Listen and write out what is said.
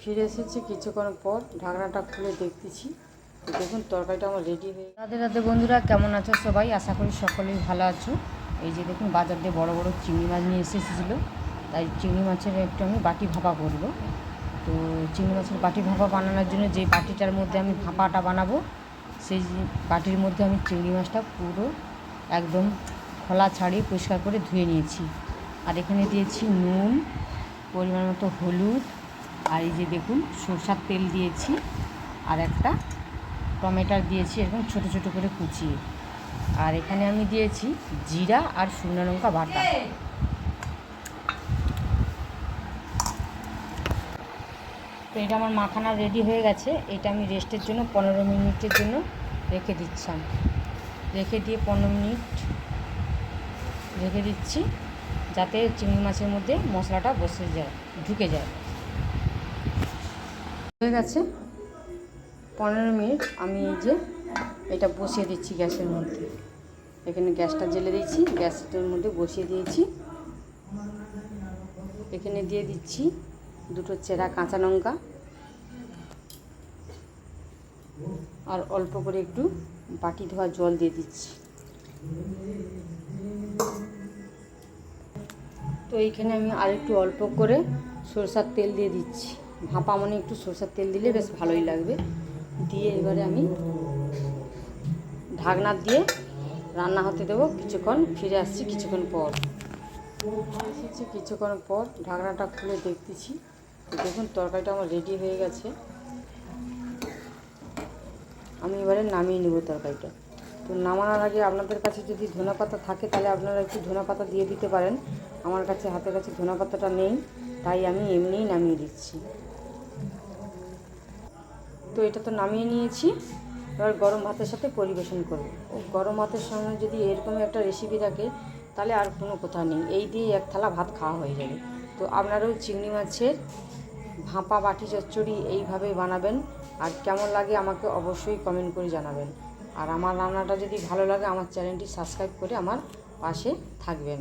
ফিরে এসেছি কিছুক্ষণ পর, ঢাকনাটা খুলে দেখতেছি। দেখুন তরকারিটা আমার রেডি হয়ে। রাধে রাধে বন্ধুরা, কেমন আছো সবাই? আশা করি সকলেই ভালো আছো। এই যে দেখুন বাজার দিয়ে বড় বড় চিংড়ি মাছ নিয়ে এসেছিলো, তাই চিংড়ি মাছের একটু আমি বাটি ভাপা করব। তো চিংড়ি মাছের বাটি ভাপা বানানোর জন্য যে বাটিটার মধ্যে আমি ভাপাটা বানাবো, সেই বাটির মধ্যে আমি চিংড়ি মাছটা পুরো একদম খোলা ছাড়িয়ে পরিষ্কার করে ধুয়ে নিয়েছি। আর এখানে দিয়েছি নুন, পরিমাণ মতো হলুদ, আর এই যে দেখুন সরষার তেল দিয়েছি, আর একটা টমেটো দিয়েছি এরকম ছোটো ছোটো করে কুচিয়ে। আর এখানে আমি দিয়েছি জিরা আর শুকনো লঙ্কা বাটা। তো এটা আমার মাখানা রেডি হয়ে গেছে। এটা আমি রেস্টের জন্য 15 মিনিটের জন্য রেখে দিচ্ছিলাম। রেখে দিয়ে 15 মিনিট রেখে দিচ্ছি, যাতে চিংড়ি মাছের মধ্যে মশলাটা বসে যায়, ঢুকে যায়। হয়ে গেছে 15 মিনিট। আমি এই যে এটা বসিয়ে দিচ্ছি গ্যাসের মধ্যে। এখানে গ্যাসটা জ্বেলে দিয়েছি, গ্যাসটার মধ্যে বসিয়ে দিয়েছি। এখানে দিয়ে দিচ্ছি দুটো চেরা কাঁচা লঙ্কা, আর অল্প করে একটু বাটি ধোয়া জল দিয়ে দিচ্ছি। তো এইখানে আমি আর একটু অল্প করে সরষার তেল দিয়ে দিচ্ছি। ভাপা মানে একটু সরষার তেল দিলে বেশ ভালোই লাগবে। দিয়ে এবারে আমি ঢাকনা দিয়ে রান্না হতে দেবো কিছুক্ষণ। ফিরে আসছি কিছুক্ষণ পর। এসেছি কিছুক্ষণ পর, ঢাকনাটা খুলে দেখতেছি। দেখুন তরকারিটা আমার রেডি হয়ে গেছে। আমি এবারে নামিয়ে নেব তরকারিটা। তো নামানোর আগে আপনাদের কাছে যদি ধনেপাতা থাকে তাহলে আপনারা একটু ধনেপাতা দিয়ে দিতে পারেন। আমার কাছে হাতের কাছে ধনেপাতাটা নেই, তাই আমি এমনিই নামিয়ে দিচ্ছি। তো এটা তো নামিয়ে নিয়েছি, এবার গরম ভাতের সাথে পরিবেশন করব। গরম ভাতের সঙ্গে যদি এরকমই একটা রেসিপি থাকে তাহলে আর কোনো কথা নেই, এই দিয়ে এক থালা ভাত খাওয়া হয়ে যাবে। তো আপনারাও চিংড়ি মাছের ভাপা বাটি চচ্চড়ি এইভাবে বানাবেন, আর কেমন লাগে আমাকে অবশ্যই কমেন্ট করে জানাবেন। আর আমার রান্নাটা যদি ভালো লাগে আমার চ্যানেলটি সাবস্ক্রাইব করে আমার পাশে থাকবেন।